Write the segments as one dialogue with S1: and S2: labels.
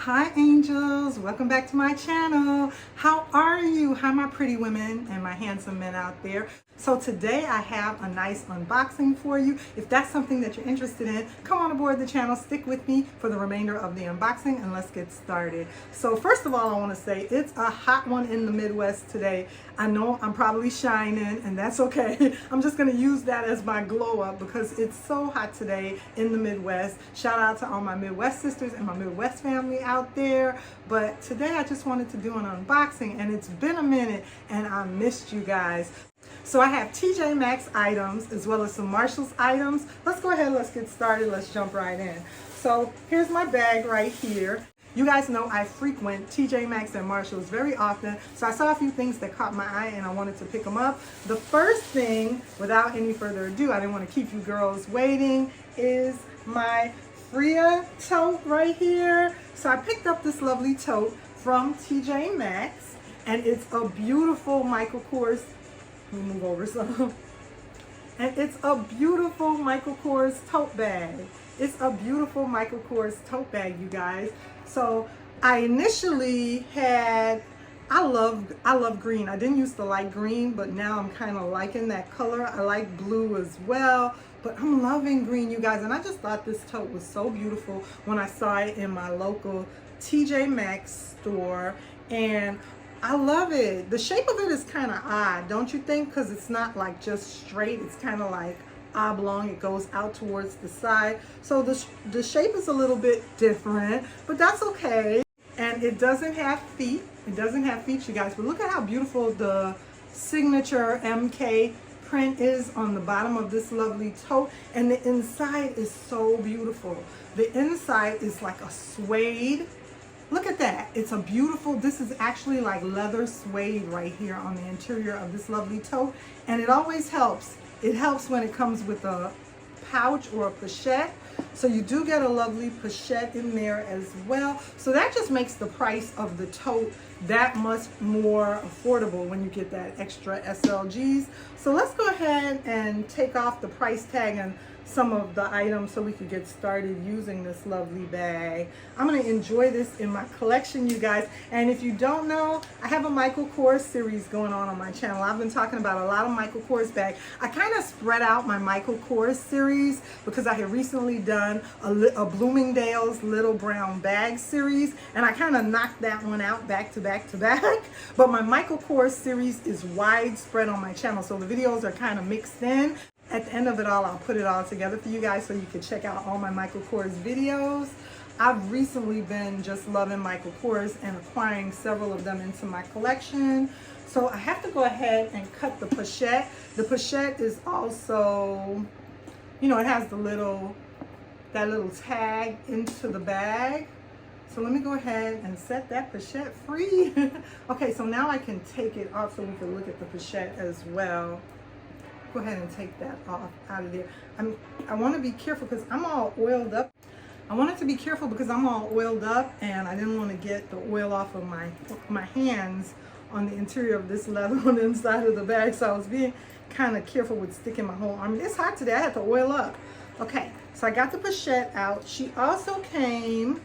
S1: Hi angels, welcome back to my channel. How are you? Hi my pretty women and my handsome men out there. So today I have a nice unboxing for you. If that's something that you're interested in, come on aboard the channel, stick with me for the remainder of the unboxing and let's get started. So first of all, I want to say it's a hot one in the Midwest today. I know I'm probably shining and that's okay. I'm just going to use that as my glow up because it's so hot today in the Midwest. Shout out to all my Midwest sisters and my Midwest family out there. But today I just wanted to do an unboxing and it's been a minute and I missed you guys. So I have TJ Maxx items as well as some Marshalls items. Let's go ahead, let's get started. Let's jump right in. So here's my bag right here. You guys know I frequent TJ Maxx and Marshalls very often. So I saw a few things that caught my eye and I wanted to pick them up. The first thing, without any further ado, I didn't want to keep you girls waiting, is my Freya Tote right here. So I picked up this lovely tote from TJ Maxx and it's a beautiful Michael Kors. Let me move over some. And it's a beautiful Michael Kors tote bag. It's a beautiful Michael Kors tote bag, you guys. So I initially had, I love green. I didn't used to like green, but now I'm kind of liking that color. I like blue as well, but I'm loving green, you guys. And I just thought this tote was so beautiful when I saw it in my local TJ Maxx store. And I love it. The shape of it is kind of odd, don't you think? Because it's not like just straight. It's kind of like oblong. It goes out towards the side. So the shape is a little bit different, but that's okay. And it doesn't have feet. It doesn't have feet, you guys. But look at how beautiful the signature MK print is on the bottom of this lovely tote. And the inside is so beautiful. The inside is like a suede. Look at that. It's a beautiful, this is actually like leather suede right here on the interior of this lovely tote. And it always helps. It helps when it comes with a pouch or a pochette. So you do get a lovely pochette in there as well. So that just makes the price of the tote that much more affordable when you get that extra SLGs. So let's go ahead and take off the price tag and some of the items so we could get started using this lovely bag. I'm going to enjoy this in my collection, you guys. And if you don't know, I have a Michael Kors series going on my channel. I've been talking about a lot of Michael Kors bags. I kind of spread out my Michael Kors series because I had recently done a Bloomingdale's Little Brown Bag series, and I kind of knocked that one out back to back to back. But my Michael Kors series is widespread on my channel, so the videos are kind of mixed in. At the end of it all, I'll put it all together for you guys so you can check out all my Michael Kors videos. I've recently been just loving Michael Kors and acquiring several of them into my collection. So I have to go ahead and cut the pochette. The pochette is also, you know, it has the that little tag into the bag. So let me go ahead and set that pochette free. Okay, so now I can take it off so we can look at the pochette as well. Go ahead and take that off out of there. I want to be careful because I'm all oiled up. I wanted to be careful because I'm all oiled up and I didn't want to get the oil off of my hands on the interior of this leather on the inside of the bag. So I was being kind of careful with sticking my whole arm. It's hot today. I had to oil up. Okay, so I got the pochette out. She also came.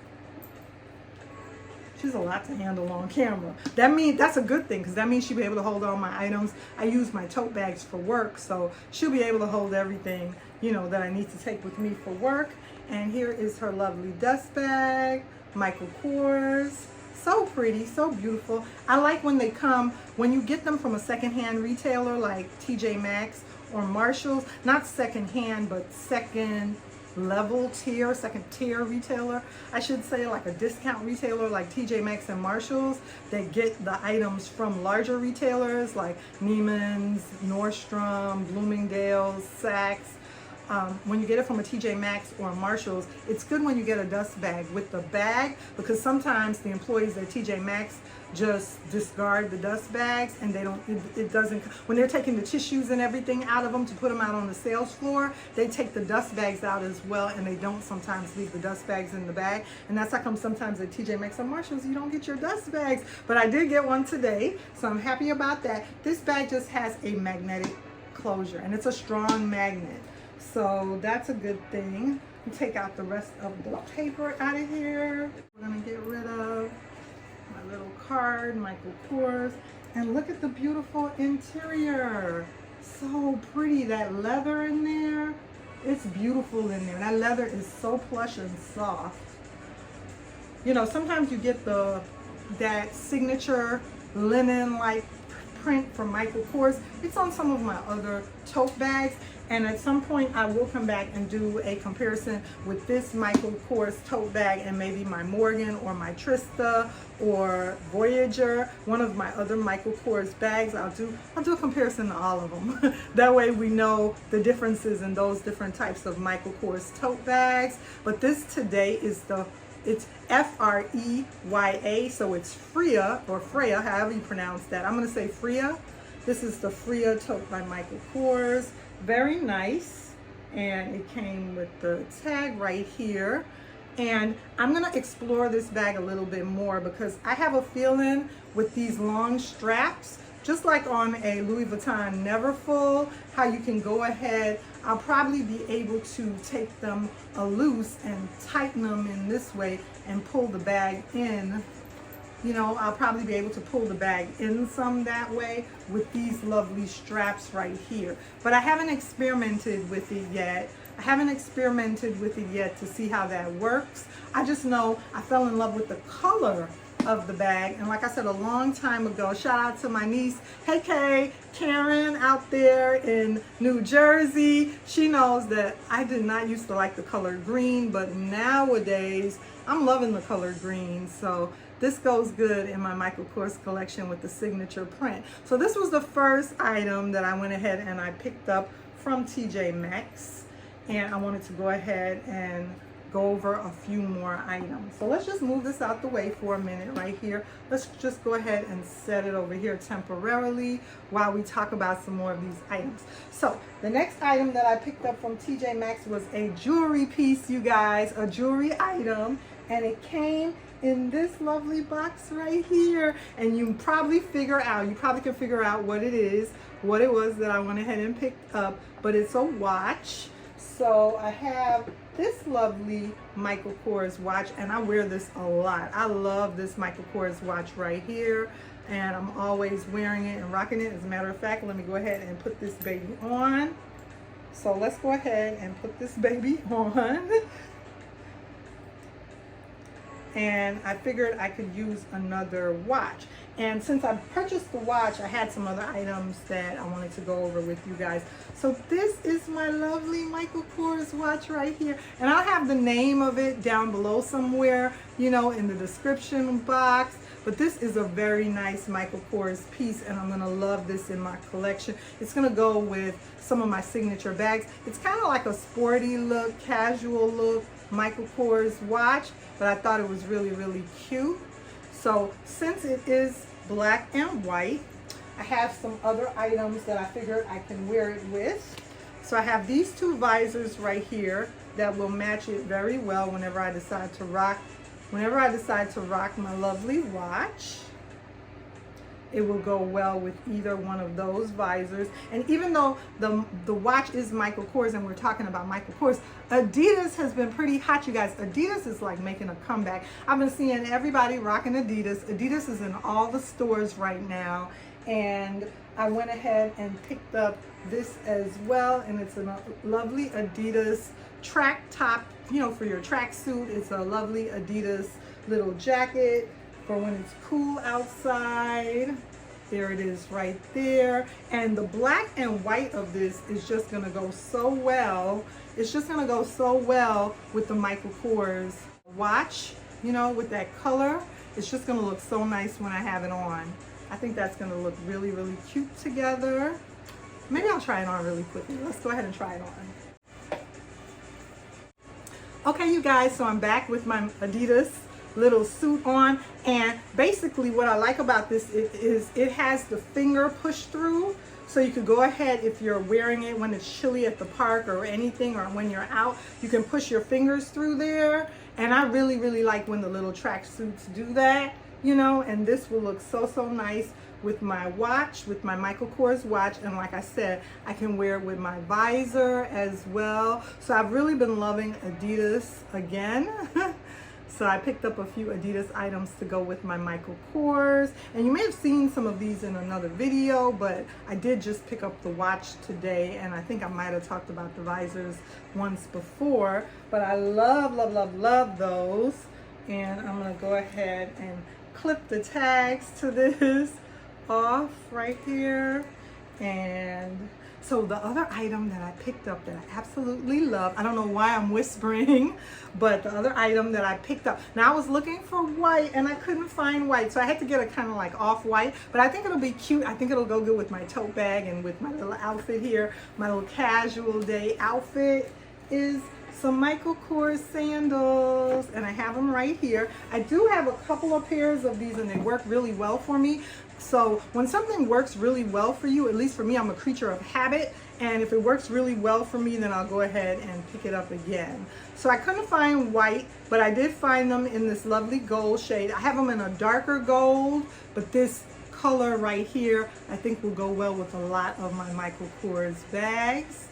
S1: She's a lot to handle on camera. That's a good thing because that means she'll be able to hold all my items. I use my tote bags for work, so she'll be able to hold everything, you know, that I need to take with me for work. And here is her lovely dust bag, Michael Kors. So pretty, so beautiful. I like when they come, when you get them from a secondhand retailer like TJ Maxx or Marshalls, not secondhand, but second tier retailer, I should say, like a discount retailer like TJ Maxx and Marshalls. They get the items from larger retailers like Neiman's, Nordstrom, Bloomingdale's, Saks. When you get it from a TJ Maxx or a Marshalls, it's good when you get a dust bag with the bag because sometimes the employees at TJ Maxx just discard the dust bags and they don't, it doesn't, when they're taking the tissues and everything out of them to put them out on the sales floor, they take the dust bags out as well and they don't sometimes leave the dust bags in the bag. And that's how come sometimes at TJ Maxx and Marshalls you don't get your dust bags. But I did get one today, so I'm happy about that. This bag just has a magnetic closure and it's a strong magnet. So that's a good thing. Take out the rest of the paper out of here. We're gonna get rid of card, Michael Kors. And look at the beautiful interior. So pretty, that leather in there. It's beautiful in there. That leather is so plush and soft. You know, sometimes you get that signature linen-like print from Michael Kors. It's on some of my other tote bags, and at some point I will come back and do a comparison with this Michael Kors tote bag and maybe my Morgan or my Trista or Voyager, one of my other Michael Kors bags. I'll do a comparison to all of them. That way we know the differences in those different types of Michael Kors tote bags. But this today is it's Freya, so it's Freya, or Freya, however you pronounce that. I'm going to say Freya. This is the Freya Tote by Michael Kors. Very nice. And it came with the tag right here. And I'm going to explore this bag a little bit more because I have a feeling with these long straps, just like on a Louis Vuitton Neverfull, how you can go ahead, I'll probably be able to take them loose and tighten them in this way and pull the bag in. You know, I'll probably be able to pull the bag in some that way with these lovely straps right here. But I haven't experimented with it yet. To see how that works. I just know I fell in love with the color of the bag, and like I said a long time ago, shout out to my niece, hey Kay, Karen out there in New Jersey. She knows that I did not used to like the color green, but nowadays I'm loving the color green. So this goes good in my Michael Kors collection with the signature print. So this was the first item that I went ahead and I picked up from TJ Maxx, and I wanted to go ahead and go over a few more items. So let's just move this out the way for a minute right here. Let's just go ahead and set it over here temporarily while we talk about some more of these items. So the next item that I picked up from TJ Maxx was a jewelry piece, you guys, a jewelry item, and it came in this lovely box right here. And you probably can figure out what it is, what it was that I went ahead and picked up, but it's a watch. So I have this lovely Michael Kors watch, and I wear this a lot. I love this Michael Kors watch right here, and I'm always wearing it and rocking it. As a matter of fact, let me go ahead and put this baby on. So let's go ahead and put this baby on. And I figured I could use another watch. And since I purchased the watch, I had some other items that I wanted to go over with you guys. So this is my lovely Michael Kors watch right here. And I'll have the name of it down below somewhere, you know, in the description box. But this is a very nice Michael Kors piece, and I'm gonna love this in my collection. It's gonna go with some of my signature bags. It's kind of like a sporty look, casual look Michael Kors watch, but I thought it was really, really cute. So since it is black and white, I have some other items that I figured I can wear it with. So I have these two visors right here that will match it very well whenever I decide to rock my lovely watch. It will go well with either one of those visors. And even though the watch is Michael Kors and we're talking about Michael Kors, Adidas has been pretty hot, you guys. Adidas is like making a comeback. I've been seeing everybody rocking Adidas. Adidas is in all the stores right now. And I went ahead and picked up this as well. And it's a lovely Adidas track top, you know, for your track suit. It's a lovely Adidas little jacket for when it's cool outside. There it is right there. And the black and white of this is just gonna go so well. It's just gonna go so well with the Michael Kors watch, you know, with that color. It's just gonna look so nice when I have it on. I think that's gonna look really, really cute together. Maybe I'll try it on really quickly. Let's go ahead and try it on. Okay, you guys, so I'm back with my Adidas little suit on, and basically what I like about this is it has the finger push through, so you could go ahead, if you're wearing it when it's chilly at the park or anything, or when you're out, you can push your fingers through there. And I really, really like when the little track suits do that, you know. And this will look so, so nice with my watch, with my Michael Kors watch. And like I said, I can wear it with my visor as well. So I've really been loving Adidas again. So I picked up a few Adidas items to go with my Michael Kors. And you may have seen some of these in another video, but I did just pick up the watch today, and I think I might have talked about the visors once before. But I love, love, love, love those. And I'm gonna go ahead and clip the tags to this off right here. And so the other item that I picked up that I absolutely love, I don't know why I'm whispering, but the other item that I picked up, now I was looking for white and I couldn't find white, so I had to get a kind of like off-white, but I think it'll be cute. I think it'll go good with my tote bag and with my little outfit here. My little casual day outfit is some Michael Kors sandals, and I have them right here. I do have a couple of pairs of these and they work really well for me. So when something works really well for you, at least for me, I'm a creature of habit, and if it works really well for me, then I'll go ahead and pick it up again. So I couldn't find white, but I did find them in this lovely gold shade. I have them in a darker gold, but this color right here I think will go well with a lot of my Michael Kors bags.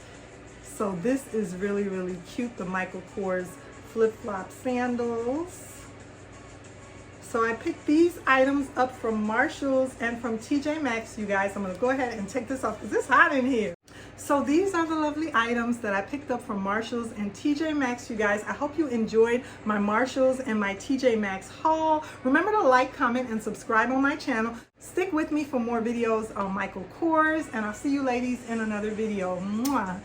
S1: So this is really, really cute, the Michael Kors flip-flop sandals. So I picked these items up from Marshall's and from TJ Maxx, you guys. I'm gonna go ahead and take this off because it's hot in here. So these are the lovely items that I picked up from Marshall's and TJ Maxx, you guys. I hope you enjoyed my Marshall's and my TJ Maxx haul. Remember to like, comment, and subscribe on my channel. Stick with me for more videos on Michael Kors, and I'll see you ladies in another video. Mwah.